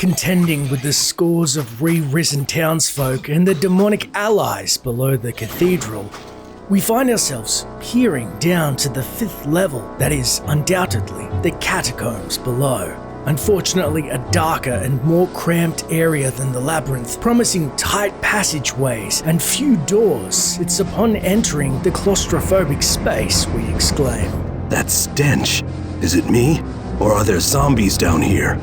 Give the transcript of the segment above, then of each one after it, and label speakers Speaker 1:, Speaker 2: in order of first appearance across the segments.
Speaker 1: Contending with the scores of re-risen townsfolk and the demonic allies below the cathedral, we find ourselves peering down to the 5th level that is undoubtedly the catacombs below. Unfortunately, a darker and more cramped area than the labyrinth, promising tight passageways and few doors. It's upon entering the claustrophobic space we exclaim,
Speaker 2: "That stench! Is it me? Or are there zombies down here?"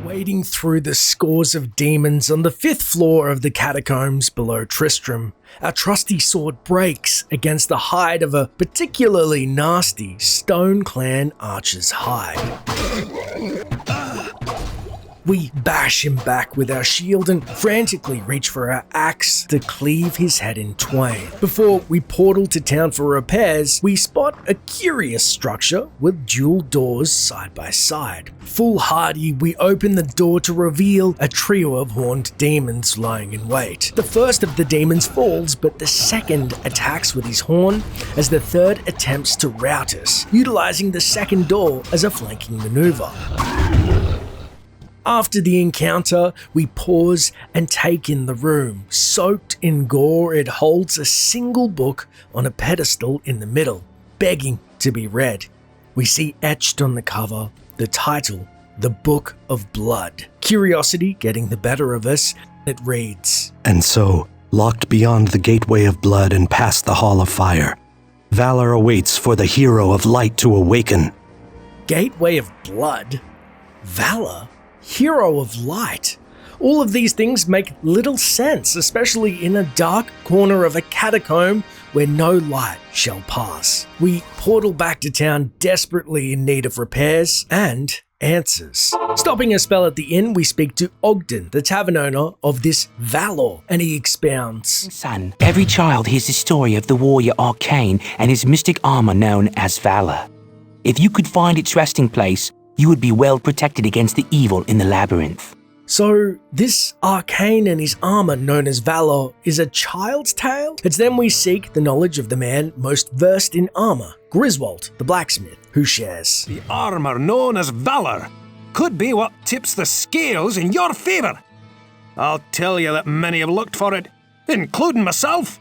Speaker 1: Wading through the scores of demons on the 5th floor of the catacombs below Tristram, our trusty sword breaks against the hide of a particularly nasty Stone Clan archer's hide. We bash him back with our shield and frantically reach for our axe to cleave his head in twain. Before we portal to town for repairs, we spot a curious structure with dual doors side by side. Foolhardy, we open the door to reveal a trio of horned demons lying in wait. The first of the demons falls, but the second attacks with his horn as the third attempts to rout us, utilizing the second door as a flanking maneuver. After the encounter, we pause and take in the room. Soaked in gore, it holds a single book on a pedestal in the middle, begging to be read. We see etched on the cover the title, The Book of Blood. Curiosity getting the better of us, it reads,
Speaker 2: "And so, locked beyond the gateway of blood and past the hall of fire, Valor awaits for the hero of light to awaken."
Speaker 1: Gateway of Blood? Valor? Hero of light? All of these things make little sense, especially in a dark corner of a catacomb where no light shall pass. We portal back to town desperately in need of repairs and answers. Stopping a spell at the inn, we speak to Ogden, the tavern owner of this Valor, and he expounds.
Speaker 3: "Son, every child hears the story of the warrior Arkaine and his mystic armor known as Valor. If you could find its resting place, you would be well protected against the evil in the labyrinth."
Speaker 1: So, this Arkaine and his armor known as Valor is a child's tale? It's then we seek the knowledge of the man most versed in armor, Griswold, the blacksmith, who shares.
Speaker 4: "The armor known as Valor could be what tips the scales in your favor. I'll tell you that many have looked for it, including myself.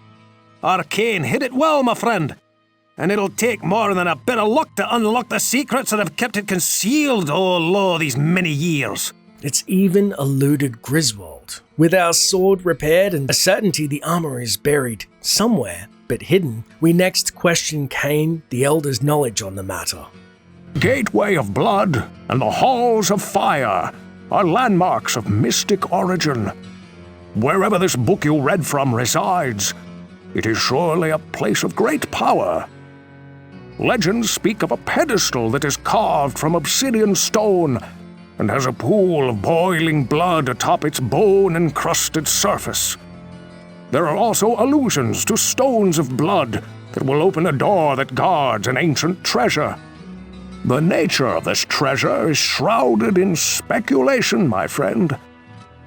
Speaker 4: Arkaine hid it well, my friend. And it'll take more than a bit of luck to unlock the secrets that have kept it concealed, oh lo, these many years."
Speaker 1: It's even eluded Griswold. With our sword repaired and a certainty the armor is buried somewhere but hidden, we next question Cain, the Elder's knowledge on the matter.
Speaker 4: "Gateway of Blood and the Halls of Fire are landmarks of mystic origin. Wherever this book you read from resides, it is surely a place of great power. Legends speak of a pedestal that is carved from obsidian stone and has a pool of boiling blood atop its bone-encrusted surface. There are also allusions to stones of blood that will open a door that guards an ancient treasure. The nature of this treasure is shrouded in speculation, my friend,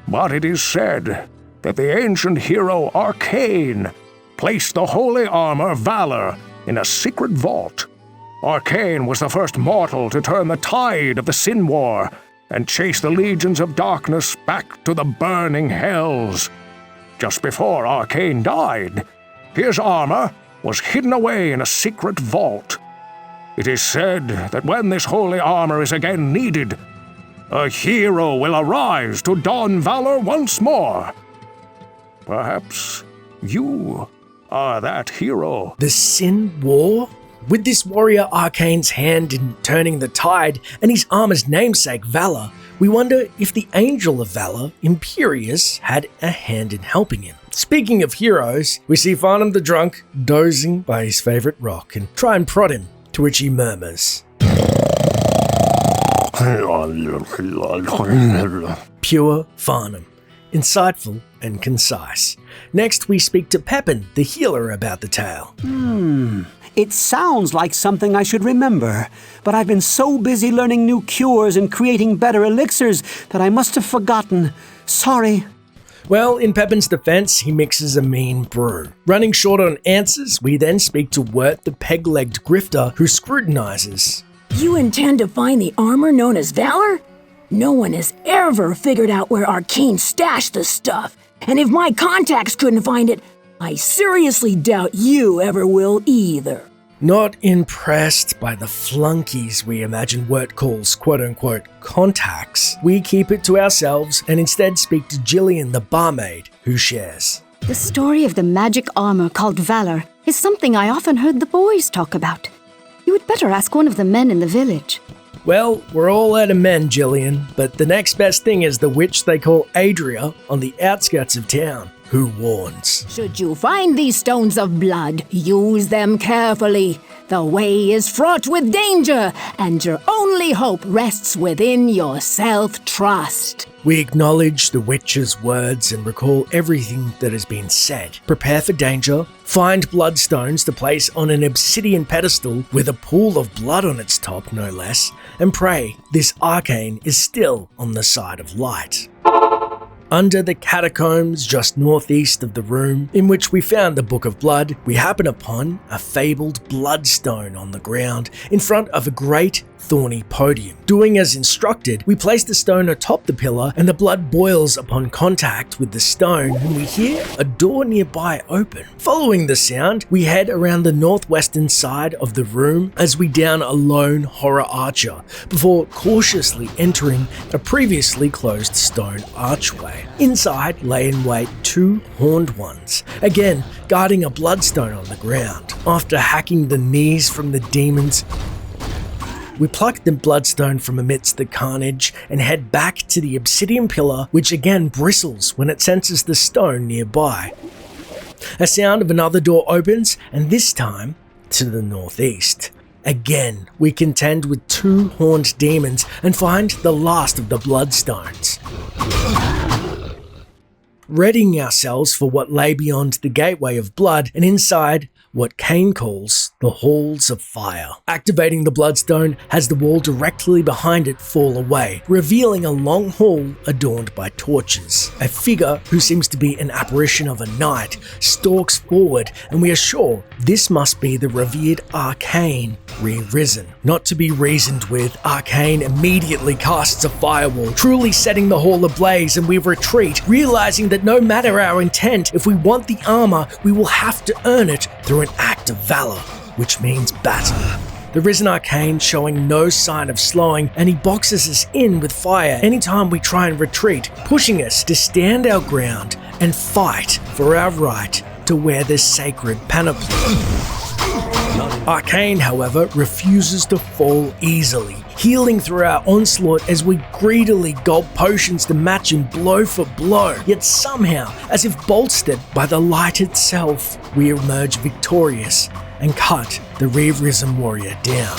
Speaker 4: but it is said that the ancient hero Arkaine placed the holy armor Valor in a secret vault. Arkaine was the first mortal to turn the tide of the Sin War and chase the legions of darkness back to the burning hells. Just before Arkaine died, his armor was hidden away in a secret vault. It is said that when this holy armor is again needed, a hero will arise to don valor once more. Perhaps you are that hero."
Speaker 1: The Sin War? With this warrior Arkaine's hand in turning the tide and his armor's namesake Valor, we wonder if the Angel of Valor, Imperius, had a hand in helping him. Speaking of heroes, we see Farnham the Drunk dozing by his favourite rock and try and prod him, to which he murmurs. Pure Farnham. Insightful and concise. Next, we speak to Pepin, the healer, about the tale.
Speaker 5: It sounds like something I should remember, but I've been so busy learning new cures and creating better elixirs that I must have forgotten. Sorry.
Speaker 1: Well, in Pepin's defense, he mixes a mean brew. Running short on answers, we then speak to Wirt the peg-legged grifter who scrutinizes.
Speaker 6: You intend to find the armor known as Valor? No one has ever figured out where Arkaines stashed the stuff, and if my contacts couldn't find it, I seriously doubt you ever will either.
Speaker 1: Not impressed by the flunkies we imagine Wirt calls quote-unquote contacts, we keep it to ourselves and instead speak to Jillian the barmaid, who shares.
Speaker 7: The story of the magic armor called Valor is something I often heard the boys talk about. You would better ask one of the men in the village.
Speaker 1: Well, we're all out of men, Jillian, but the next best thing is the witch they call Adria on the outskirts of town, who warns.
Speaker 6: Should you find these stones of blood, use them carefully. The way is fraught with danger, and your only hope rests within your self-trust.
Speaker 1: We acknowledge the witch's words and recall everything that has been said. Prepare for danger, find bloodstones to place on an obsidian pedestal with a pool of blood on its top, no less, and pray this arcane is still on the side of light. Under the catacombs just northeast of the room in which we found the Book of Blood, we happen upon a fabled bloodstone on the ground in front of a great thorny podium. Doing as instructed, we place the stone atop the pillar and the blood boils upon contact with the stone and we hear a door nearby open. Following the sound, we head around the northwestern side of the room as we down a lone horror archer before cautiously entering a previously closed stone archway. Inside lay in wait two horned ones, again guarding a bloodstone on the ground. After hacking the knees from the demons, we pluck the bloodstone from amidst the carnage and head back to the obsidian pillar, which again bristles when it senses the stone nearby. A sound of another door opens, and this time to the northeast. Again, we contend with two horned demons and find the last of the bloodstones. Readying ourselves for what lay beyond the gateway of blood and inside what Cain calls the Halls of Fire. Activating the bloodstone has the wall directly behind it fall away, revealing a long hall adorned by torches. A figure who seems to be an apparition of a knight stalks forward, and we are sure this must be the revered Arkaine re-risen. Not to be reasoned with, Arkaine immediately casts a firewall, truly setting the hall ablaze, and we retreat, realizing that no matter our intent, if we want the armor, we will have to earn it through an act of valor, which means battle. The risen Arkaine showing no sign of slowing, and he boxes us in with fire anytime we try and retreat, pushing us to stand our ground and fight for our right to wear this sacred panoply. Arkaine, however, refuses to fall easily, healing through our onslaught as we greedily gulp potions to match him blow for blow. Yet somehow, as if bolstered by the light itself, we emerge victorious and cut the re-risen warrior down.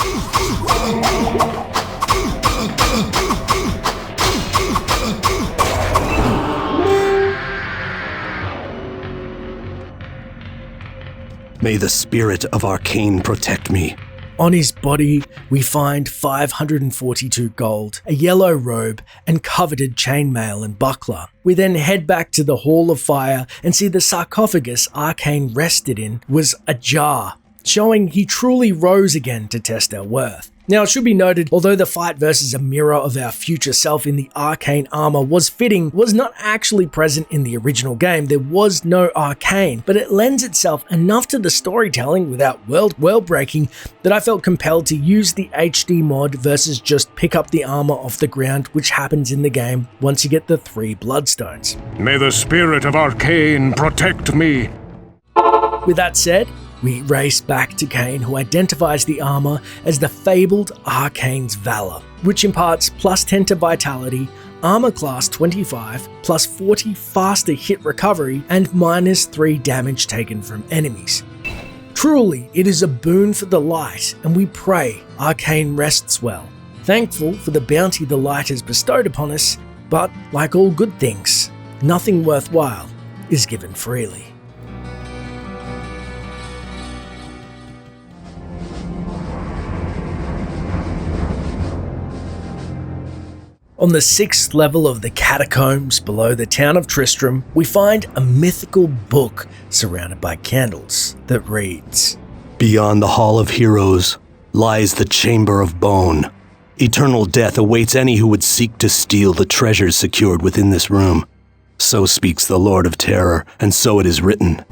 Speaker 2: May the spirit of Arkaine protect me.
Speaker 1: On his body, we find 542 gold, a yellow robe, and coveted chainmail and buckler. We then head back to the Hall of Fire and see the sarcophagus Arkaine rested in was ajar, showing he truly rose again to test our worth. Now, it should be noted, although the fight versus a mirror of our future self in the arcane armor was fitting, was not actually present in the original game. There was no Arkaine, but it lends itself enough to the storytelling without world breaking that I felt compelled to use the HD mod versus just pick up the armor off the ground, which happens in the game once you get the 3 bloodstones.
Speaker 4: May the spirit of Arkaine protect me.
Speaker 1: With that said, we race back to Cain, who identifies the armor as the fabled Arkaine's Valor, which imparts plus 10 to vitality, armor class 25, plus 40 faster hit recovery, and minus 3 damage taken from enemies. Truly, it is a boon for the light, and we pray Arkaine rests well. Thankful for the bounty the light has bestowed upon us, but like all good things, nothing worthwhile is given freely. On the 6th level of the Catacombs below the town of Tristram, we find a mythical book surrounded by candles that reads,
Speaker 2: Beyond the Hall of Heroes lies the Chamber of Bone. Eternal death awaits any who would seek to steal the treasures secured within this room. So speaks the Lord of Terror, and so it is written.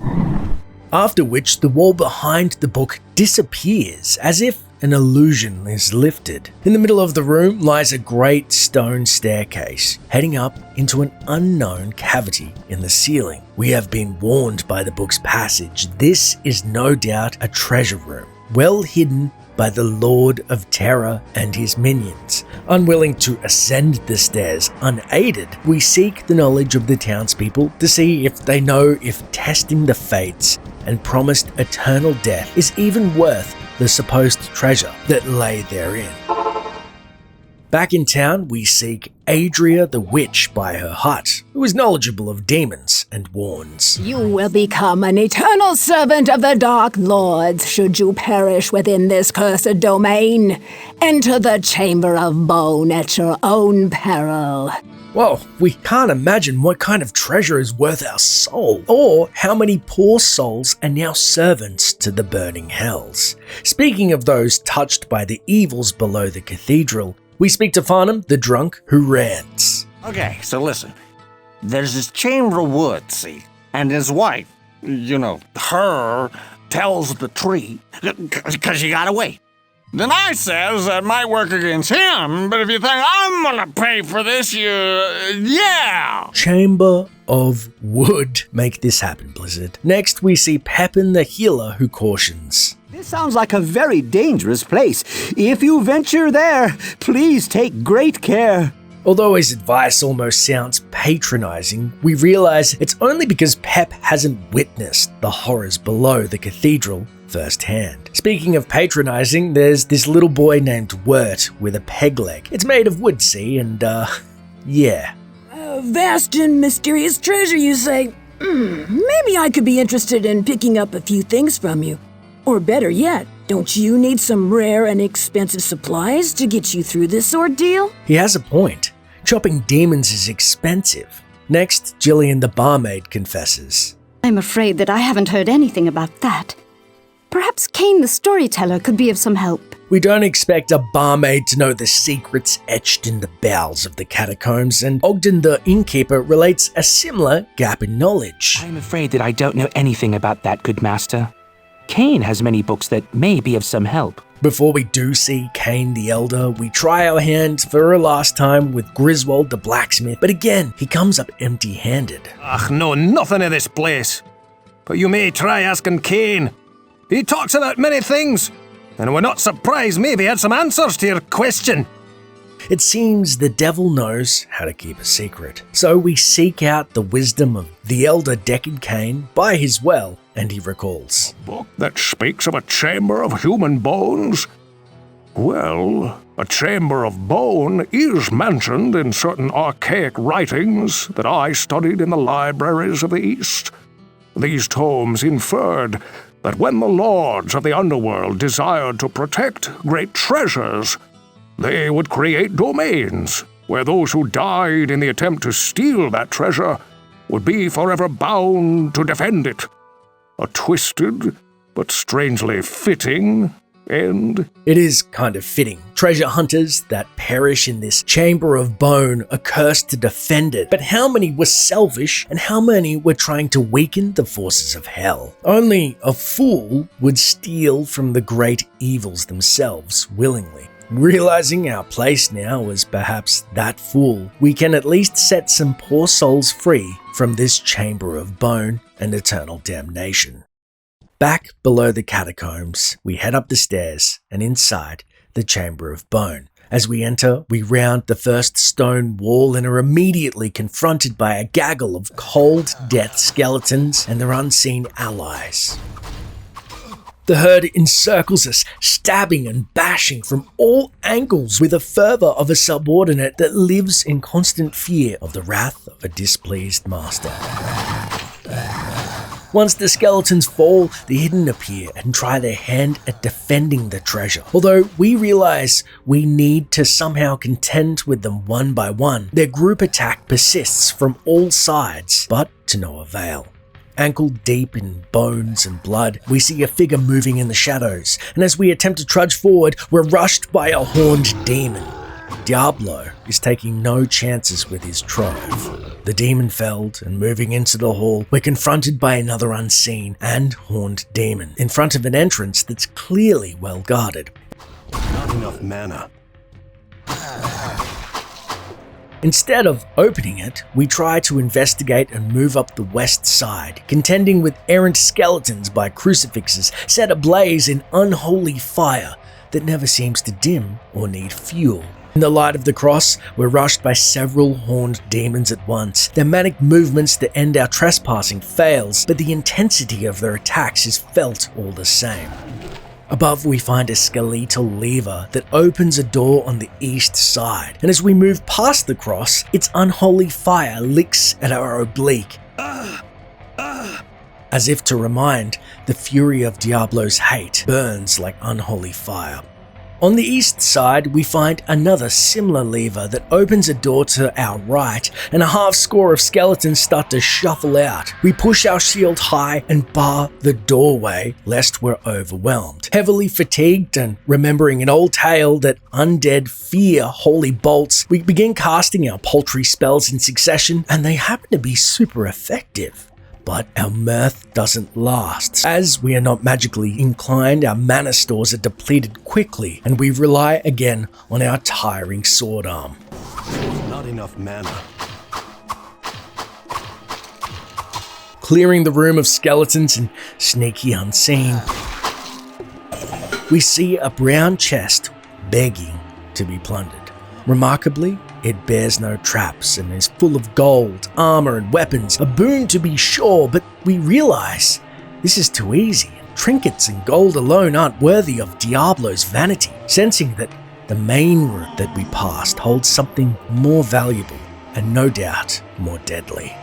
Speaker 1: After which the wall behind the book disappears as if an illusion is lifted. In the middle of the room lies a great stone staircase heading up into an unknown cavity in the ceiling. We have been warned by the book's passage. This is no doubt a treasure room, well hidden by the Lord of Terror and his minions. Unwilling to ascend the stairs unaided, we seek the knowledge of the townspeople to see if they know if testing the fates and promised eternal death is even worth the supposed treasure that lay therein. Back in town, we seek Adria the Witch by her hut, who is knowledgeable of demons and warns.
Speaker 6: You will become an eternal servant of the Dark Lords should you perish within this cursed domain. Enter the Chamber of Bone at your own peril.
Speaker 1: Well, we can't imagine what kind of treasure is worth our soul, or how many poor souls are now servants to the burning hells. Speaking of those touched by the evils below the cathedral, we speak to Farnham, the drunk, who rants.
Speaker 8: Okay, so listen. There's this Chamber of Wood, see? And his wife, her, tells the tree, because you gotta wait. Then I says that might work against him, but if you think I'm gonna pay for this, yeah!
Speaker 1: Chamber of Wood. Make this happen, Blizzard. Next, we see Pepin the healer, who cautions.
Speaker 5: This sounds like a very dangerous place. If you venture there, please take great care.
Speaker 1: Although his advice almost sounds patronizing, we realize it's only because Pep hasn't witnessed the horrors below the cathedral firsthand. Speaking of patronizing, there's this little boy named Wirt with a peg leg. It's made of wood, see, and yeah.
Speaker 6: Vast and mysterious treasure, you say? Maybe I could be interested in picking up a few things from you. Or better yet, don't you need some rare and expensive supplies to get you through this ordeal?
Speaker 1: He has a point. Chopping demons is expensive. Next, Jillian the barmaid confesses.
Speaker 7: I'm afraid that I haven't heard anything about that. Perhaps Cain the storyteller could be of some help.
Speaker 1: We don't expect a barmaid to know the secrets etched in the bowels of the catacombs, and Ogden the innkeeper relates a similar gap in knowledge.
Speaker 3: I'm afraid that I don't know anything about that, good master. Cain has many books that may be of some help.
Speaker 1: Before we do see Cain the Elder, we try our hand for a last time with Griswold the blacksmith, but again, he comes up empty-handed.
Speaker 4: Ach, no, nothing of this place. But you may try asking Cain. He talks about many things, and we're not surprised maybe he had some answers to your question.
Speaker 1: It seems the devil knows how to keep a secret, so we seek out the wisdom of the elder Deckard Cain by his well, and he recalls.
Speaker 4: A book that speaks of a chamber of human bones? Well, a chamber of bone is mentioned in certain archaic writings that I studied in the libraries of the East. These tomes inferred that when the lords of the underworld desired to protect great treasures, they would create domains where those who died in the attempt to steal that treasure would be forever bound to defend it. A twisted, but strangely fitting end.
Speaker 1: It is kind of fitting. Treasure hunters that perish in this chamber of bone are cursed to defend it. But how many were selfish and how many were trying to weaken the forces of hell? Only a fool would steal from the great evils themselves willingly. Realizing our place now as perhaps that fool, we can at least set some poor souls free from this chamber of bone and eternal damnation. Back below the catacombs, we head up the stairs and inside the chamber of bone. As we enter, we round the first stone wall and are immediately confronted by a gaggle of cold death skeletons and their unseen allies. The herd encircles us, stabbing and bashing from all angles with the fervor of a subordinate that lives in constant fear of the wrath of a displeased master. Once the skeletons fall, the hidden appear and try their hand at defending the treasure. Although we realize we need to somehow contend with them one by one, their group attack persists from all sides, but to no avail. Ankle deep in bones and blood, we see a figure moving in the shadows, and as we attempt to trudge forward, we're rushed by a horned demon. Diablo is taking no chances with his trove. The demon felled, and moving into the hall, we're confronted by another unseen and horned demon in front of an entrance that's clearly well guarded.
Speaker 2: Not enough mana.
Speaker 1: Instead of opening it, we try to investigate and move up the west side, contending with errant skeletons by crucifixes set ablaze in unholy fire that never seems to dim or need fuel. In the light of the cross, we're rushed by several horned demons at once. Their manic movements to end our trespassing fails, but the intensity of their attacks is felt all the same. Above, we find a skeletal lever that opens a door on the east side, and as we move past the cross, its unholy fire licks at our oblique, as if to remind the fury of Diablo's hate burns like unholy fire. On the east side, we find another similar lever that opens a door to our right, and a half score of skeletons start to shuffle out. We push our shield high and bar the doorway, lest we're overwhelmed. Heavily fatigued and remembering an old tale that undead fear holy bolts, we begin casting our paltry spells in succession, and they happen to be super effective. But our mirth doesn't last. As we are not magically inclined, our mana stores are depleted quickly, and we rely again on our tiring sword arm.
Speaker 2: Not enough mana.
Speaker 1: Clearing the room of skeletons and sneaky unseen, we see a brown chest begging to be plundered. Remarkably, it bears no traps and is full of gold, armor, and weapons, a boon to be sure, but we realize this is too easy, and trinkets and gold alone aren't worthy of Diablo's vanity, sensing that the main room that we passed holds something more valuable and no doubt more deadly.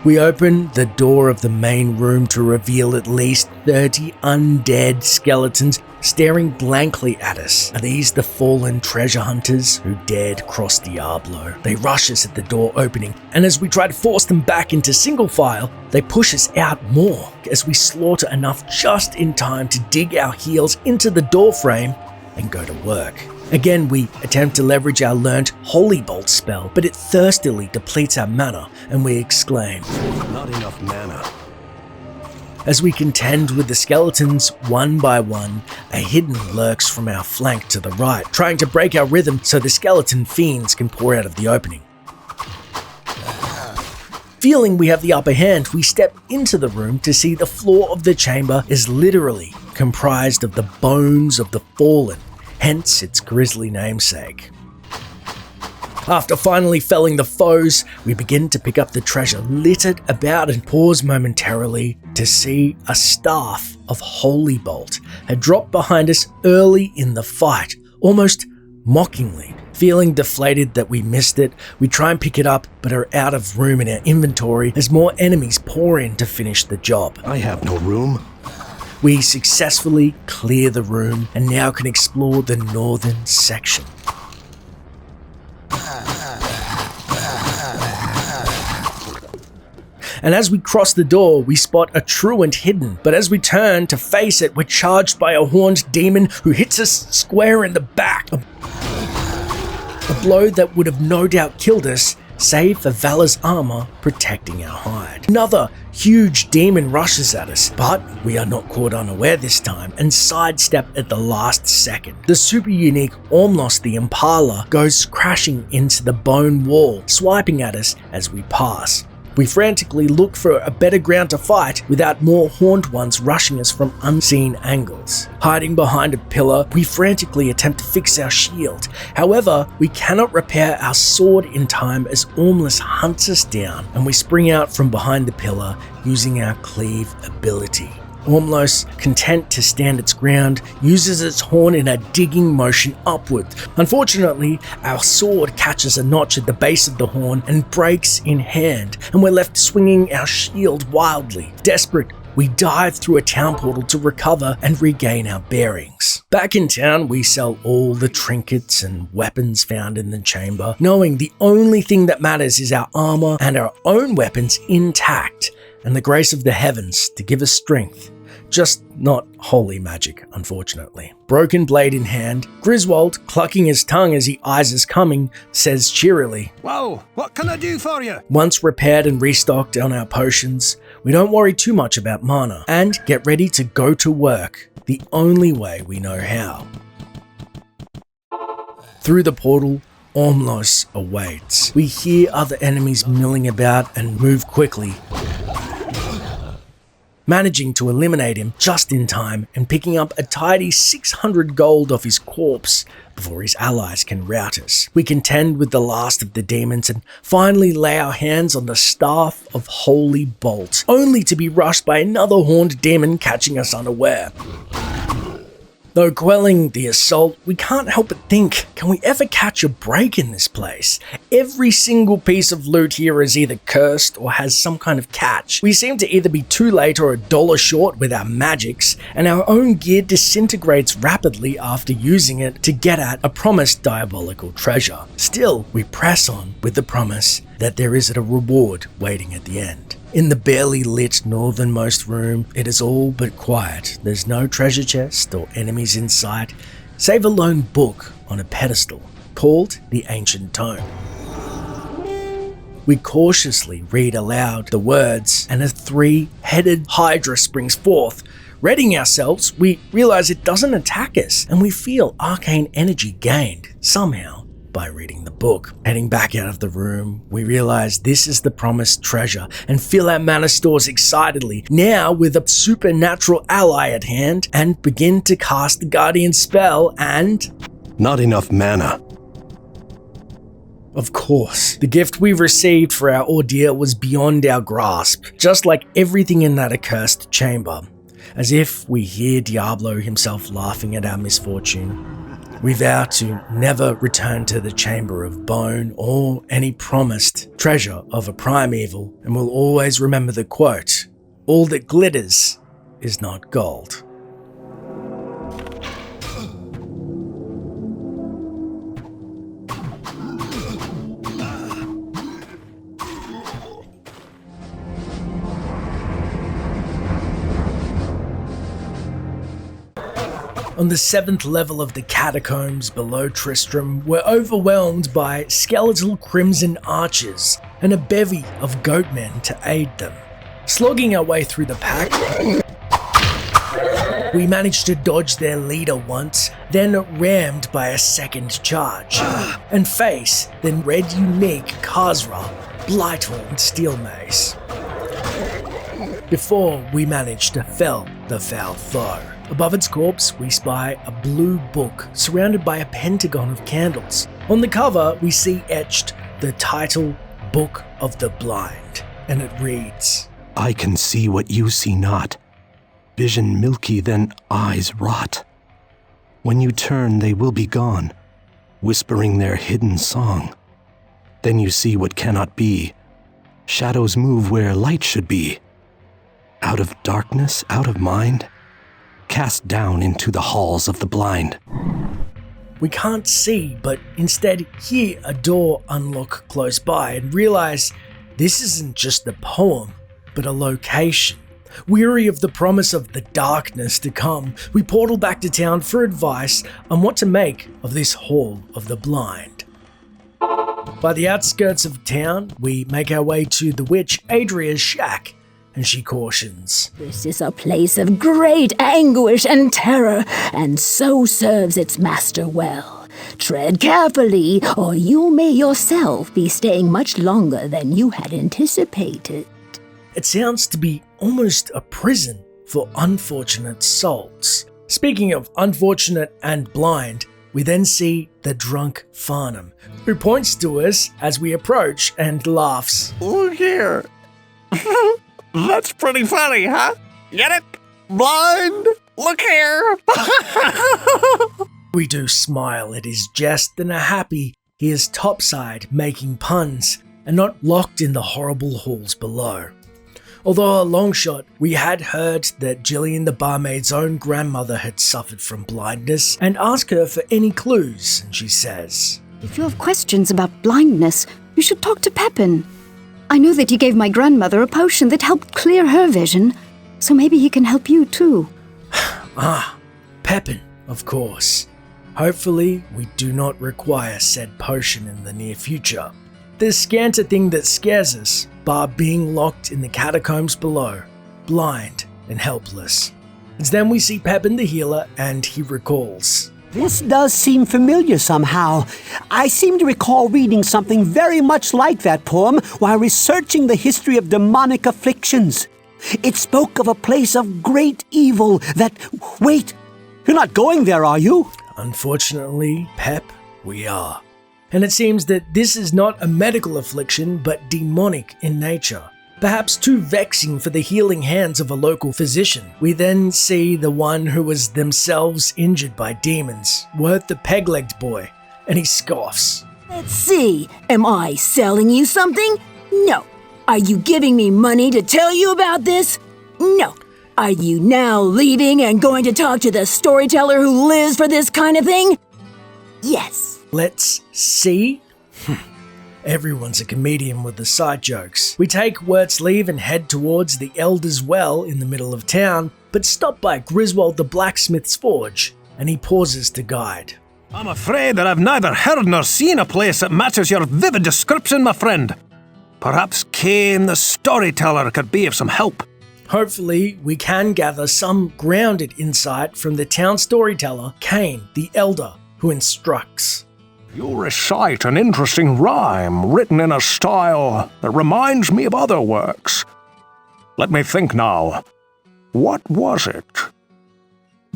Speaker 1: We open the door of the main room to reveal at least 30 undead skeletons staring blankly at us. Are these the fallen treasure hunters who dared cross Diablo? They rush us at the door opening, and as we try to force them back into single file, they push us out more as we slaughter enough just in time to dig our heels into the door frame and go to work. Again, we attempt to leverage our learnt Holy Bolt spell, but it thirstily depletes our mana, and we exclaim,
Speaker 2: Not enough mana.
Speaker 1: As we contend with the skeletons one by one, a hidden lurks from our flank to the right, trying to break our rhythm so the skeleton fiends can pour out of the opening. Feeling we have the upper hand, we step into the room to see the floor of the chamber is literally comprised of the bones of the fallen, hence its grisly namesake. After finally felling the foes, we begin to pick up the treasure littered about and pause momentarily to see a staff of Holy Bolt had dropped behind us early in the fight, almost mockingly. Feeling deflated that we missed it, we try and pick it up but are out of room in our inventory as more enemies pour in to finish the job.
Speaker 2: I have no room.
Speaker 1: We successfully clear the room and now can explore the northern section. And as we cross the door, we spot a truant hidden, but as we turn to face it, we're charged by a horned demon who hits us square in the back. A blow that would have no doubt killed us, save for Valor's armor protecting our hide. Another huge demon rushes at us, but we are not caught unaware this time and sidestep at the last second. The super unique Ormlos the Impala goes crashing into the bone wall, swiping at us as we pass. We frantically look for a better ground to fight without more horned ones rushing us from unseen angles. Hiding behind a pillar, we frantically attempt to fix our shield. However, we cannot repair our sword in time as Ormlos hunts us down, and we spring out from behind the pillar using our cleave ability. Ormlos, content to stand its ground, uses its horn in a digging motion upward. Unfortunately, our sword catches a notch at the base of the horn and breaks in hand, and we're left swinging our shield wildly. Desperate, we dive through a town portal to recover and regain our bearings. Back in town, we sell all the trinkets and weapons found in the chamber, knowing the only thing that matters is our armor and our own weapons intact, and the grace of the heavens to give us strength. Just not holy magic, unfortunately. Broken blade in hand, Griswold, clucking his tongue as he eyes us coming, says cheerily,
Speaker 9: "Whoa, what can I do for you?"
Speaker 1: Once repaired and restocked on our potions, we don't worry too much about mana and get ready to go to work the only way we know how. Through the portal, Ormlos awaits. We hear other enemies milling about and move quickly, managing to eliminate him just in time and picking up a tidy 600 gold off his corpse before his allies can rout us. We contend with the last of the demons and finally lay our hands on the Staff of Holy Bolt, only to be rushed by another horned demon catching us unaware. Though quelling the assault, we can't help but think, can we ever catch a break in this place? Every single piece of loot here is either cursed or has some kind of catch. We seem to either be too late or $1 short with our magics, and our own gear disintegrates rapidly after using it to get at a promised diabolical treasure. Still, we press on with the promise that there is a reward waiting at the end. In the barely lit northernmost room, it is all but quiet. There's no treasure chest or enemies in sight, save a lone book on a pedestal called the Ancient Tome. We cautiously read aloud the words, and a 3-headed hydra springs forth. Readying ourselves, we realize it doesn't attack us, and we feel arcane energy gained somehow by reading the book. Heading back out of the room, we realize this is the promised treasure and fill our mana stores excitedly, now with a supernatural ally at hand, and begin to cast the Guardian spell and...
Speaker 2: Not enough mana.
Speaker 1: Of course, the gift we received for our ordeal was beyond our grasp, just like everything in that accursed chamber. As if we hear Diablo himself laughing at our misfortune, we vow to never return to the Chamber of Bone or any promised treasure of a primeval, and will always remember the quote, "All that glitters is not gold." On the 7th level of the Catacombs below Tristram, we're overwhelmed by skeletal crimson archers and a bevy of goatmen to aid them. Slogging our way through the pack, we managed to dodge their leader once, then rammed by a second charge, and face the red unique Khazra, Blighthorn Steel Mace, before we managed to fell the foul foe. Above its corpse, we spy a blue book surrounded by a pentagon of candles. On the cover, we see etched the title Book of the Blind, and it reads,
Speaker 2: I can see what you see not. Vision milky, then eyes rot. When you turn, they will be gone, whispering their hidden song. Then you see what cannot be. Shadows move where light should be. Out of darkness, out of mind, cast down into the halls of the blind.
Speaker 1: We can't see, but instead hear a door unlock close by and realize this isn't just a poem, but a location. Weary of the promise of the darkness to come, we portal back to town for advice on what to make of this Hall of the Blind. By the outskirts of town, we make our way to the witch Adria's shack, and she cautions,
Speaker 6: "This is a place of great anguish and terror, and so serves its master well. Tread carefully, or you may yourself be staying much longer than you had anticipated."
Speaker 1: It sounds to be almost a prison for unfortunate souls. Speaking of unfortunate and blind, we then see the drunk Farnham, who points to us as we approach and laughs.
Speaker 8: Look here. That's pretty funny, huh? Get it? Blind? Look here.
Speaker 1: We do smile at his jest and are happy he is topside making puns and not locked in the horrible halls below. Although a long shot, we had heard that Jillian the barmaid's own grandmother had suffered from blindness and asked her for any clues, and she says,
Speaker 7: If you have questions about blindness, you should talk to Pepin. I know that he gave my grandmother a potion that helped clear her vision, so maybe he can help you too.
Speaker 1: Pepin, of course. Hopefully, we do not require said potion in the near future. There's scant a thing that scares us, bar being locked in the catacombs below, blind and helpless. It's then we see Pepin the healer and he recalls.
Speaker 5: This does seem familiar somehow. I seem to recall reading something very much like that poem while researching the history of demonic afflictions. It spoke of a place of great evil that... Wait, you're not going there, are you?
Speaker 1: Unfortunately, Pep, we are. And it seems that this is not a medical affliction, but demonic in nature. Perhaps too vexing for the healing hands of a local physician. We then see the one who was themselves injured by demons, worth the peg-legged boy, and he scoffs.
Speaker 6: Let's see, am I selling you something? No. Are you giving me money to tell you about this? No. Are you now leaving and going to talk to the storyteller who lives for this kind of thing? Yes.
Speaker 1: Let's see? Everyone's a comedian with the side jokes. We take Wirt's leave and head towards the Elder's Well in the middle of town, but stop by Griswold the blacksmith's forge, and he pauses to guide.
Speaker 9: I'm afraid that I've neither heard nor seen a place that matches your vivid description, my friend. Perhaps Cain the storyteller could be of some help.
Speaker 1: Hopefully, we can gather some grounded insight from the town storyteller, Cain the Elder, who instructs.
Speaker 4: You recite an interesting rhyme written in a style that reminds me of other works. Let me think now. What was it?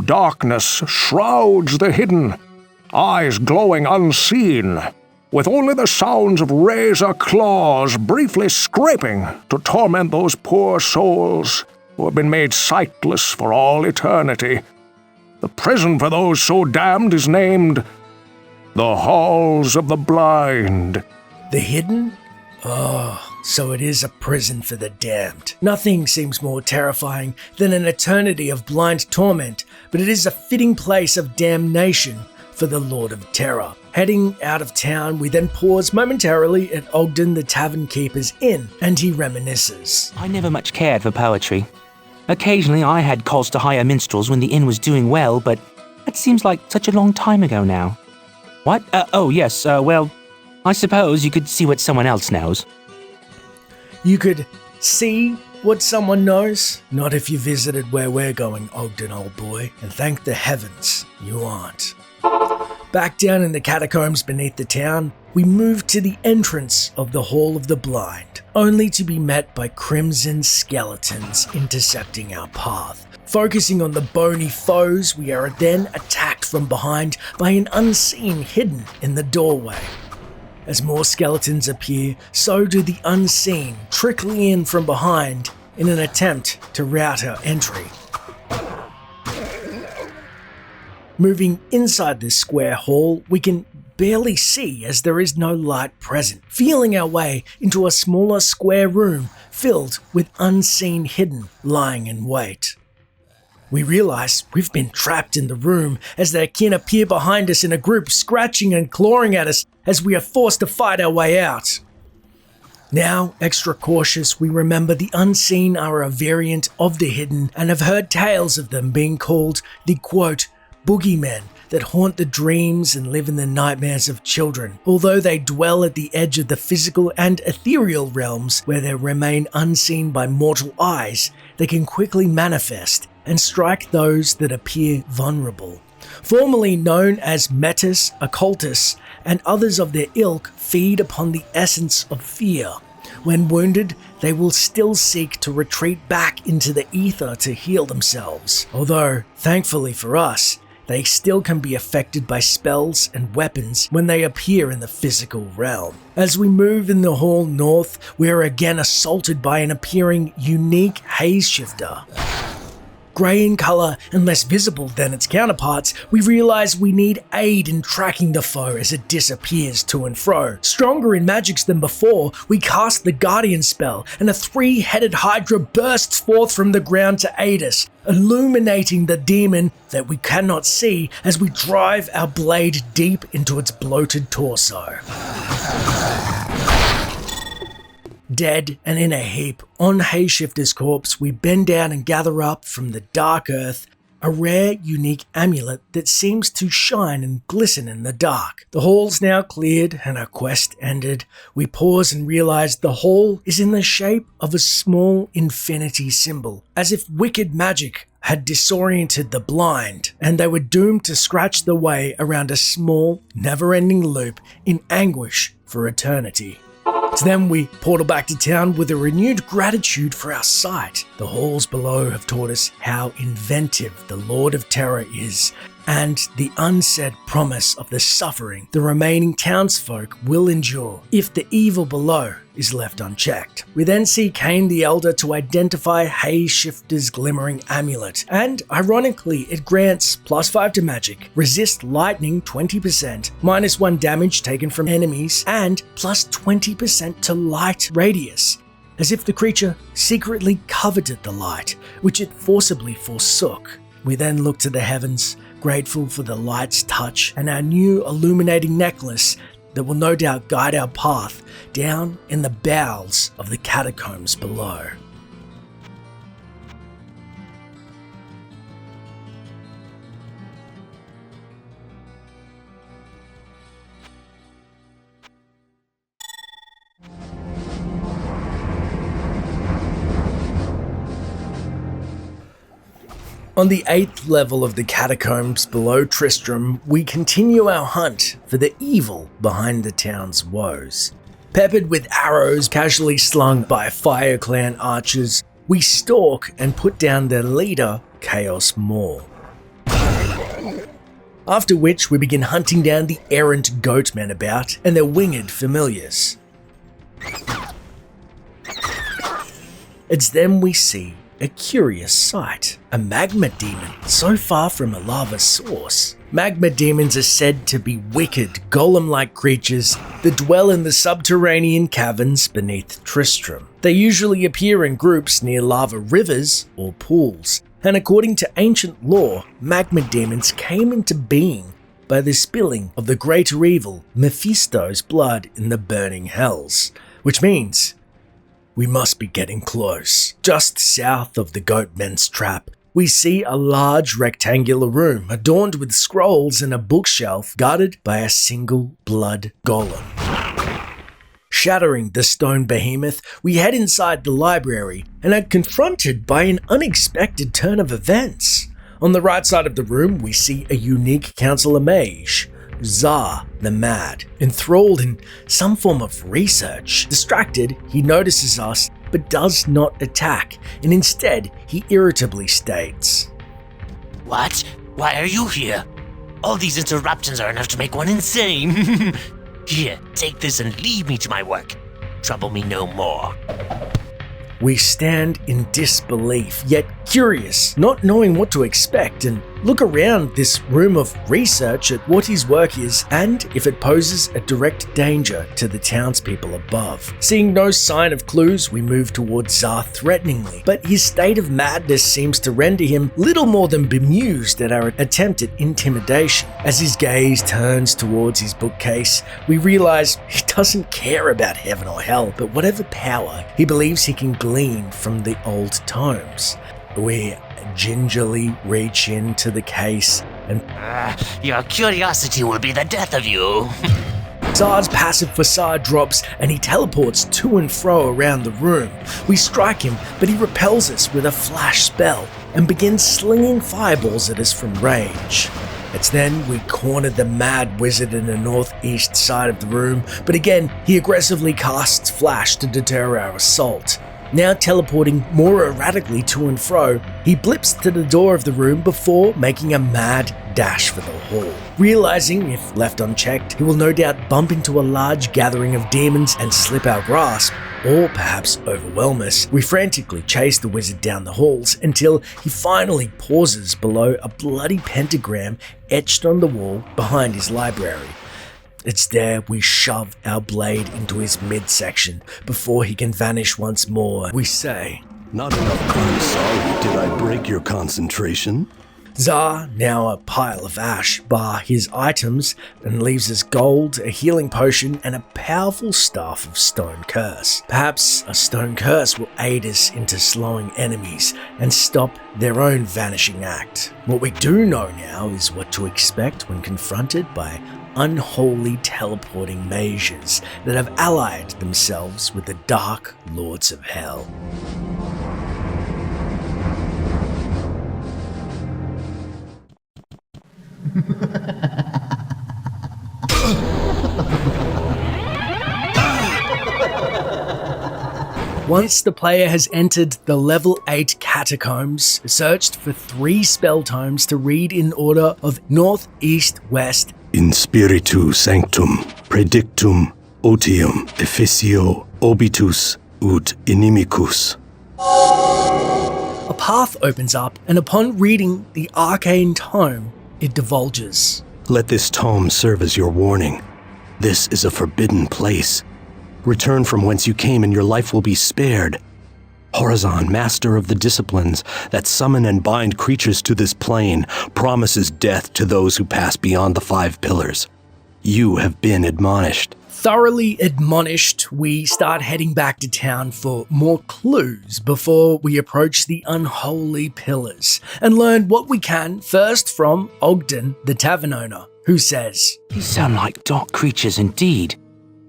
Speaker 4: Darkness shrouds the hidden, eyes glowing unseen, with only the sounds of razor claws briefly scraping to torment those poor souls who have been made sightless for all eternity. The prison for those so damned is named the Halls of the Blind.
Speaker 1: The Hidden? Oh, so it is a prison for the damned. Nothing seems more terrifying than an eternity of blind torment, but it is a fitting place of damnation for the Lord of Terror. Heading out of town, we then pause momentarily at Ogden the Tavern Keeper's inn, and he reminisces.
Speaker 3: I never much cared for poetry. Occasionally I had calls to hire minstrels when the inn was doing well, but that seems like such a long time ago now. What? Well, I suppose you could see what someone else knows.
Speaker 1: You could see what someone knows? Not if you visited where we're going, Ogden, old boy, and thank the heavens you aren't. Back down in the catacombs beneath the town, we move to the entrance of the Hall of the Blind, only to be met by crimson skeletons intercepting our path. Focusing on the bony foes, we are then attacked from behind by an unseen hidden in the doorway. As more skeletons appear, so do the unseen, trickling in from behind in an attempt to rout our entry. Moving inside this square hall, we can barely see as there is no light present, feeling our way into a smaller square room filled with unseen hidden lying in wait. We realize we've been trapped in the room as their kin appear behind us in a group, scratching and clawing at us as we are forced to fight our way out. Now, extra cautious, we remember the unseen are a variant of the hidden and have heard tales of them being called the, quote, boogeymen that haunt the dreams and live in the nightmares of children. Although they dwell at the edge of the physical and ethereal realms where they remain unseen by mortal eyes, they can quickly manifest and strike those that appear vulnerable. Formerly known as metis, occultus, and others of their ilk feed upon the essence of fear. When wounded, they will still seek to retreat back into the ether to heal themselves. Although, thankfully for us, they still can be affected by spells and weapons when they appear in the physical realm. As we move in the hall north, we are again assaulted by an appearing unique haze shifter. Grey in colour and less visible than its counterparts, we realise we need aid in tracking the foe as it disappears to and fro. Stronger in magics than before, we cast the Guardian spell, and a 3-headed Hydra bursts forth from the ground to aid us, illuminating the demon that we cannot see as we drive our blade deep into its bloated torso. Dead and in a heap, on Hayshifter's corpse, we bend down and gather up from the dark earth a rare, unique amulet that seems to shine and glisten in the dark. The hall's now cleared and our quest ended. We pause and realize the hall is in the shape of a small infinity symbol, as if wicked magic had disoriented the blind, and they were doomed to scratch their way around a small, never-ending loop in anguish for eternity. So then we portal back to town with a renewed gratitude for our sight. The halls below have taught us how inventive the Lord of Terror is, and the unsaid promise of the suffering the remaining townsfolk will endure if the evil below is left unchecked. We then see Cain the Elder to identify Hayshifter's glimmering amulet, and ironically it grants +5 to magic, resist lightning 20%, -1 damage taken from enemies, and +20% to light radius, as if the creature secretly coveted the light, which it forcibly forsook. We then look to the heavens, grateful for the light's touch and our new illuminating necklace that will no doubt guide our path down in the bowels of the catacombs below. On the 8th level of the catacombs below Tristram, we continue our hunt for the evil behind the town's woes. Peppered with arrows casually slung by Fire Clan archers, we stalk and put down their leader, Chaos Maw. After which we begin hunting down the errant goatmen about and their winged familiars. It's then we see a curious sight. A magma demon, so far from a lava source. Magma demons are said to be wicked, golem-like creatures that dwell in the subterranean caverns beneath Tristram. They usually appear in groups near lava rivers or pools, and according to ancient lore, magma demons came into being by the spilling of the greater evil Mephisto's blood in the burning hells, which means we must be getting close. Just south of the Goatmen's Trap, we see a large rectangular room adorned with scrolls and a bookshelf guarded by a single blood golem. Shattering the stone behemoth, we head inside the library and are confronted by an unexpected turn of events. On the right side of the room, we see a unique counselor mage, Zhar the Mad, enthralled in some form of research. Distracted, he notices us but does not attack, and instead he irritably states,
Speaker 10: "What? Why are you here? All these interruptions are enough to make one insane. Here, take this and leave me to my work. Trouble me no more."
Speaker 1: We stand in disbelief, yet curious, not knowing what to expect, and look around this room of research at what his work is and if it poses a direct danger to the townspeople above. Seeing no sign of clues, we move towards Zhar threateningly, but his state of madness seems to render him little more than bemused at our attempt at intimidation. As his gaze turns towards his bookcase, we realize he doesn't care about heaven or hell, but whatever power he believes he can glean from the old tomes. We gingerly reach into the case and
Speaker 10: Your curiosity will be the death of you.
Speaker 1: Zhar's passive facade drops and he teleports to and fro around the room. We strike him, but he repels us with a flash spell and begins slinging fireballs at us from range. It's then we corner the mad wizard in the northeast side of the room, but again he aggressively casts flash to deter our assault. Now teleporting more erratically to and fro, he blips to the door of the room before making a mad dash for the hall. Realizing, if left unchecked, he will no doubt bump into a large gathering of demons and slip our grasp, or perhaps overwhelm us, we frantically chase the wizard down the halls until he finally pauses below a bloody pentagram etched on the wall behind his library. It's there we shove our blade into his midsection before he can vanish once more. We say,
Speaker 2: Not enough I'm sorry. Did I break your concentration?
Speaker 1: Zhar, now a pile of ash, bar his items, and leaves us gold, a healing potion, and a powerful staff of stone curse. Perhaps a stone curse will aid us into slowing enemies and stop their own vanishing act. What we do know now is what to expect when confronted by unholy teleporting mages that have allied themselves with the dark lords of hell. Once the player has entered the level 8 Catacombs, searched for 3 spell tomes to read in order of north, east, west.
Speaker 2: In spiritu sanctum, predictum, otium, efficio, obitus, ut inimicus.
Speaker 1: A path opens up, and upon reading the arcane tome, it divulges.
Speaker 2: Let this tome serve as your warning. This is a forbidden place. Return from whence you came and your life will be spared. Horazon, master of the disciplines that summon and bind creatures to this plane, promises death to those who pass beyond the 5 pillars. You have been admonished.
Speaker 1: Thoroughly admonished, we start heading back to town for more clues before we approach the unholy pillars and learn what we can first from Ogden, the tavern owner, who says,
Speaker 3: These sound like dark creatures indeed.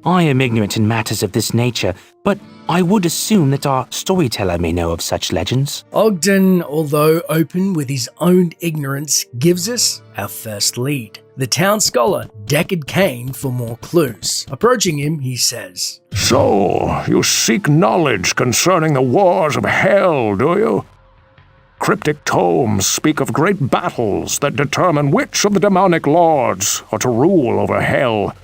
Speaker 3: I am ignorant in matters of this nature, but I would assume that our storyteller may know of such legends.
Speaker 1: Ogden, although open with his own ignorance, gives us our first lead. The town scholar, Deckard Cain, for more clues. Approaching him, he says,
Speaker 4: So, you seek knowledge concerning the wars of hell, do you? Cryptic tomes speak of great battles that determine which of the demonic lords are to rule over hell.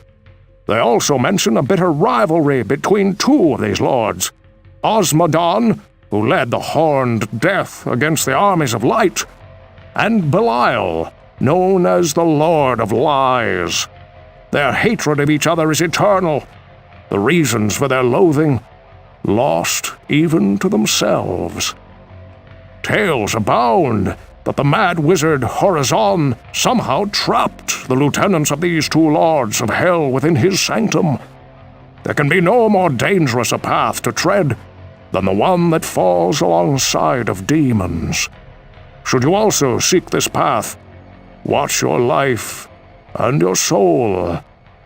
Speaker 4: They also mention a bitter rivalry between 2 of these lords, Osmodon, who led the Horned Death against the armies of light, and Belial, known as the Lord of Lies. Their hatred of each other is eternal, the reasons for their loathing lost even to themselves. Tales abound that the mad wizard Horazon somehow trapped the lieutenants of these 2 lords of hell within his sanctum. There can be no more dangerous a path to tread than the one that falls alongside of demons. Should you also seek this path, watch your life and your soul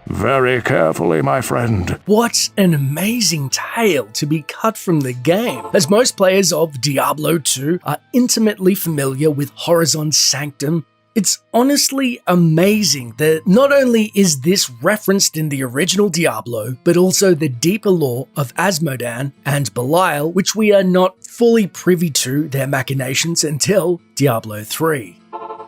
Speaker 4: very carefully, my friend.
Speaker 1: What an amazing tale to be cut from the game, as most players of Diablo 2 are intimately familiar with Horazon Sanctum. It's honestly amazing that not only is this referenced in the original Diablo, but also the deeper lore of Asmodan and Belial, which we are not fully privy to their machinations until Diablo 3.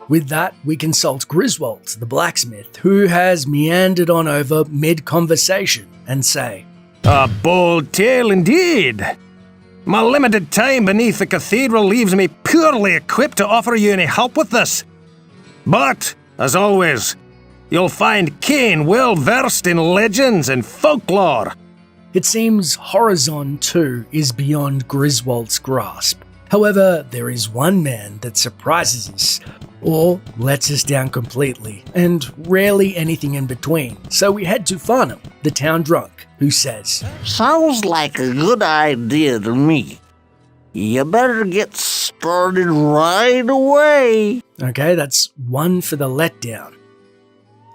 Speaker 1: With that, we consult Griswold, the blacksmith, who has meandered on over mid-conversation, and say,
Speaker 9: A bold tale indeed. My limited time beneath the cathedral leaves me poorly equipped to offer you any help with this. But, as always, you'll find Cain well versed in legends and folklore.
Speaker 1: It seems Horazon 2 is beyond Griswold's grasp. However, there is one man that surprises us, or lets us down completely, and rarely anything in between. So we head to Farnham, the town drunk, who says,
Speaker 8: Sounds like a good idea to me. You better get started right away.
Speaker 1: Okay, that's one for the letdown.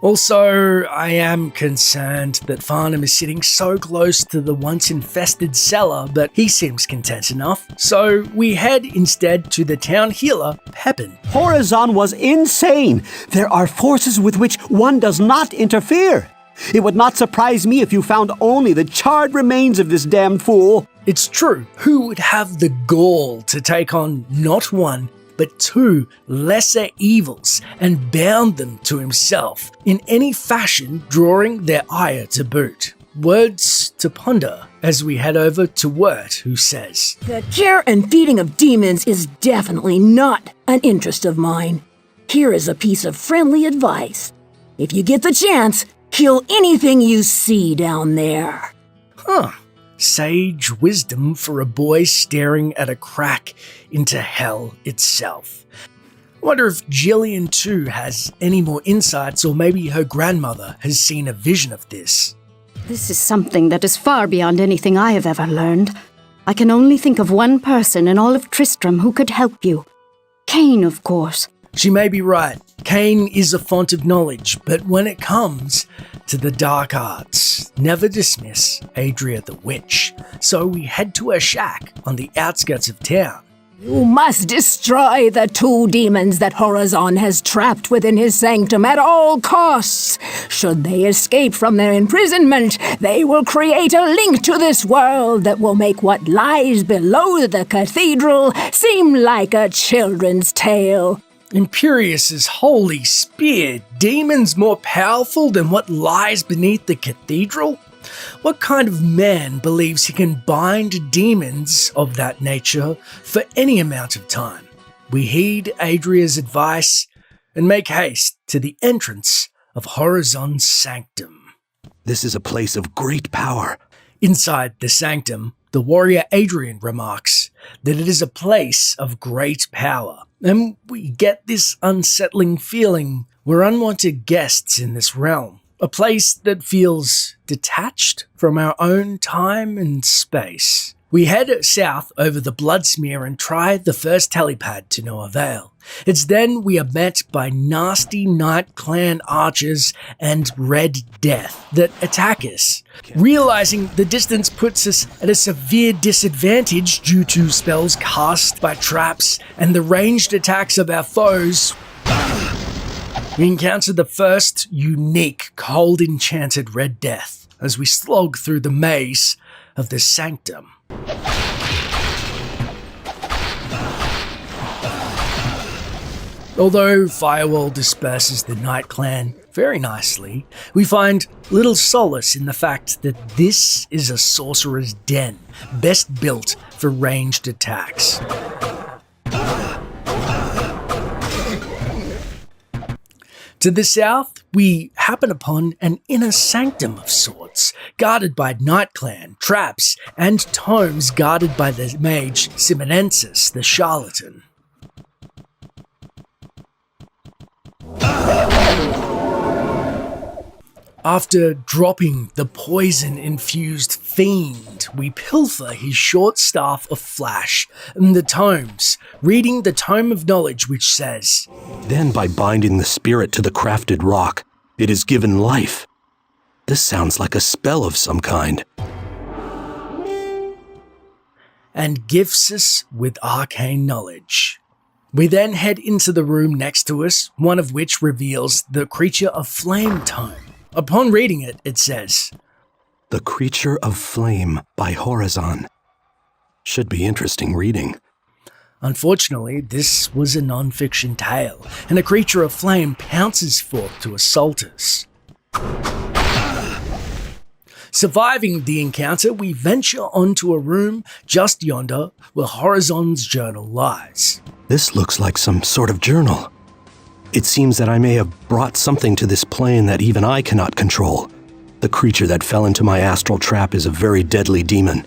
Speaker 1: Also, I am concerned that Farnham is sitting so close to the once infested cellar, but he seems content enough. So we head instead to the town healer, Pepin.
Speaker 5: Horazon was insane. There are forces with which one does not interfere. It would not surprise me if you found only the charred remains of this damned fool.
Speaker 1: It's true, who would have the gall to take on not one, but two lesser evils and bound them to himself in any fashion, drawing their ire to boot? Words to ponder as we head over to Wirt, who says,
Speaker 6: The care and feeding of demons is definitely not an interest of mine. Here is a piece of friendly advice. If you get the chance, kill anything you see down there.
Speaker 1: Huh. Sage wisdom for a boy staring at a crack into hell itself. Wonder if Jillian too has any more insights, or maybe her grandmother has seen a vision of this.
Speaker 7: This is something that is far beyond anything I have ever learned. I can only think of one person in all of Tristram who could help you. Cain, of course.
Speaker 1: She may be right. Cain is a font of knowledge, but when it comes to the dark arts, never dismiss Adria the Witch. So we head to her shack on the outskirts of town.
Speaker 6: You must destroy the two demons that Horazon has trapped within his sanctum at all costs. Should they escape from their imprisonment, they will create a link to this world that will make what lies below the cathedral seem like a children's tale.
Speaker 1: Imperius's holy spear, demons more powerful than what lies beneath the cathedral? What kind of man believes he can bind demons of that nature for any amount of time? We heed Adria's advice and make haste to the entrance of Horazon Sanctum.
Speaker 2: This is a place of great power.
Speaker 1: Inside the sanctum, the warrior Adrian remarks that it is a place of great power, and we get this unsettling feeling we're unwanted guests in this realm. A place that feels detached from our own time and space. We head south over the Bloodsmear and try the first helipad to no avail. It's then we are met by nasty Night Clan archers and Red Death that attack us. Realizing the distance puts us at a severe disadvantage due to spells cast by traps and the ranged attacks of our foes, we encounter the first unique cold enchanted Red Death as we slog through the maze of the sanctum. Although Firewall disperses the Night Clan very nicely, we find little solace in the fact that this is a sorcerer's den, best built for ranged attacks. To the south, we happen upon an inner sanctum of sorts, guarded by Night Clan, traps, and tomes guarded by the mage Simonensis, the charlatan. After dropping the poison-infused fiend, we pilfer his short staff of flash and the tomes, reading the Tome of Knowledge which says,
Speaker 2: Then by binding the spirit to the crafted rock, it is given life. This sounds like a spell of some kind.
Speaker 1: And gifts us with arcane knowledge. We then head into the room next to us, one of which reveals the Creature of Flame tome. Upon reading it, it says,
Speaker 2: The Creature of Flame by Horazon. Should be interesting reading.
Speaker 1: Unfortunately, this was a non-fiction tale, and a creature of flame pounces forth to assault us. Surviving the encounter, we venture onto a room just yonder where Horazon's journal lies.
Speaker 2: This looks like some sort of journal. It seems that I may have brought something to this plane that even I cannot control. The creature that fell into my astral trap is a very deadly demon.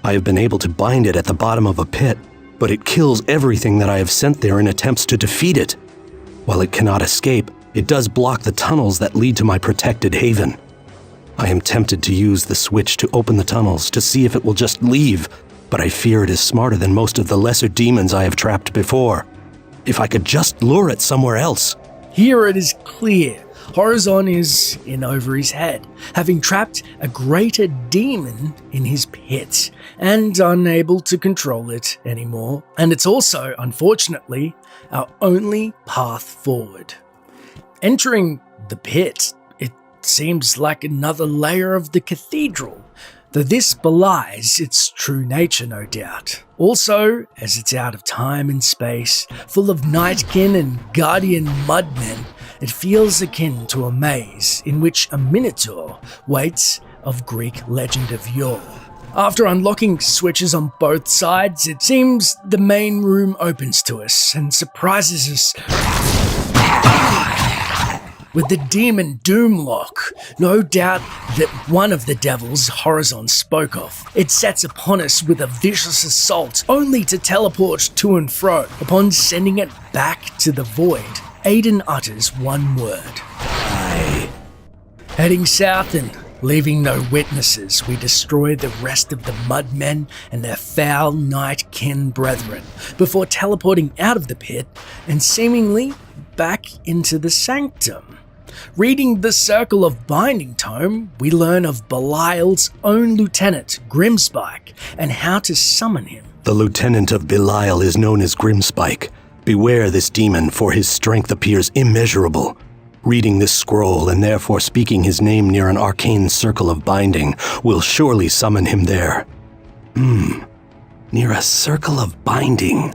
Speaker 2: I have been able to bind it at the bottom of a pit, but it kills everything that I have sent there in attempts to defeat it. While it cannot escape, it does block the tunnels that lead to my protected haven. I am tempted to use the switch to open the tunnels to see if it will just leave, but I fear it is smarter than most of the lesser demons I have trapped before. If I could just lure it somewhere else.
Speaker 1: Here it is clear. Horazon is in over his head, having trapped a greater demon in his pit and unable to control it anymore. And it's also, unfortunately, our only path forward. Entering the pit, it seems like another layer of the cathedral. though this belies its true nature, no doubt. Also, as it's out of time and space, full of nightkin and guardian mudmen, it feels akin to a maze in which a minotaur waits of Greek legend of yore. After unlocking switches on both sides, it seems the main room opens to us and surprises us with the demon doom lock, no doubt that one of the devils Horazon spoke of. It sets upon us with a vicious assault, only to teleport to and fro. Upon sending it back to the void, Aiden utters one word. Heading south and leaving no witnesses, we destroy the rest of the mudmen and their foul night-kin brethren, before teleporting out of the pit and seemingly back into the sanctum. Reading the Circle of Binding tome, we learn of Belial's own lieutenant, Grimspike, and how to summon him.
Speaker 2: The lieutenant of Belial is known as Grimspike. Beware this demon, for his strength appears immeasurable. Reading this scroll and therefore speaking his name near an arcane circle of binding will surely summon him there. Near a circle of binding.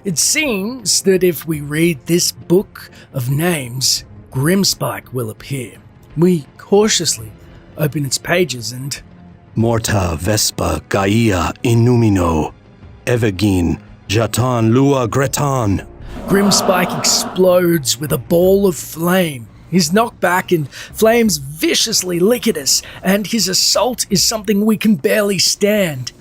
Speaker 1: It seems that if we read this book of names, Grimspike will appear. We cautiously open its pages and...
Speaker 2: Morta, Vespa, Gaia, Inumino, Evagine, Jatan, Lua, Gretan.
Speaker 1: Grimspike explodes with a ball of flame. His knockback and flames viciously lick at us, and his assault is something we can barely stand.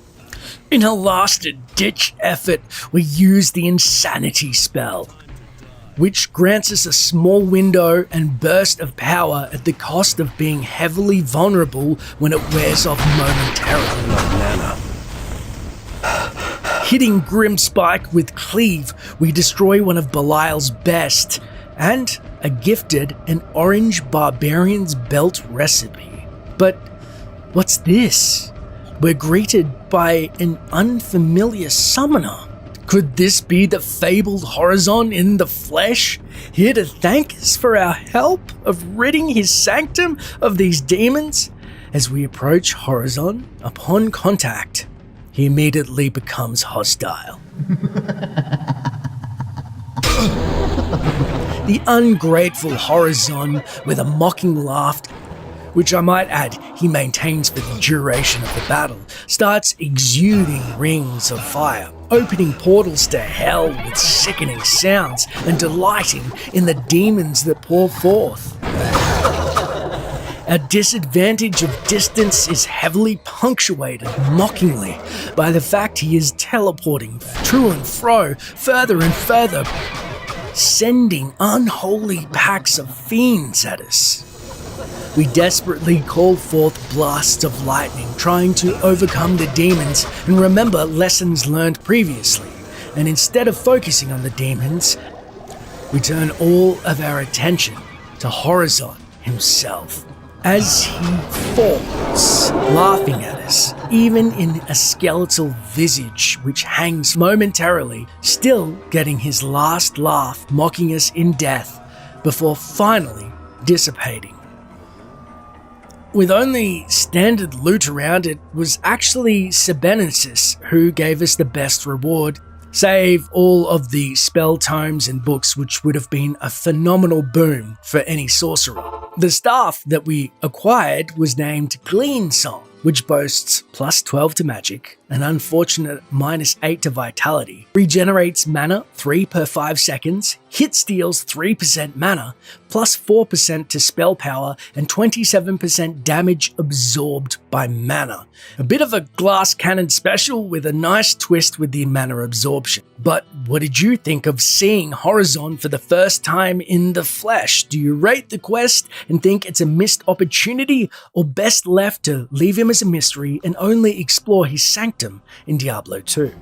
Speaker 1: In a last-ditch effort, we use the Insanity spell, which grants us a small window and burst of power at the cost of being heavily vulnerable when it wears off momentarily.
Speaker 2: Mana.
Speaker 1: Hitting Grimspike with Cleave, we destroy one of Belial's best, and are gifted an orange barbarian's belt recipe. But what's this? We're greeted by an unfamiliar summoner. Could this be the fabled Horazon in the flesh, here to thank us for our help of ridding his sanctum of these demons? As we approach Horazon, upon contact, he immediately becomes hostile. The ungrateful Horazon, with a mocking laugh, which I might add he maintains for the duration of the battle, starts exuding rings of fire, opening portals to hell with sickening sounds and delighting in the demons that pour forth. Our disadvantage of distance is heavily punctuated mockingly by the fact he is teleporting to and fro, further and further, sending unholy packs of fiends at us. We desperately call forth blasts of lightning, trying to overcome the demons and remember lessons learned previously. And instead of focusing on the demons, we turn all of our attention to Horazon himself, as he falls, laughing at us, even in a skeletal visage which hangs momentarily, still getting his last laugh, mocking us in death, before finally dissipating. With only standard loot around, it was actually Sebenensis who gave us the best reward, save all of the spell tomes and books, which would have been a phenomenal boon for any sorcerer. The staff that we acquired was named Glean Song, which boasts plus 12 to magic, an unfortunate minus 8 to vitality, regenerates mana 3 per 5 seconds, hit steals 3% mana, plus 4% to spell power, and 27% damage absorbed by mana. A bit of a glass cannon special with a nice twist with the mana absorption. But what did you think of seeing Horazon for the first time in the flesh? Do you rate the quest and think it's a missed opportunity, or best left to leave him as a mystery and only explore his sanctum in Diablo 2?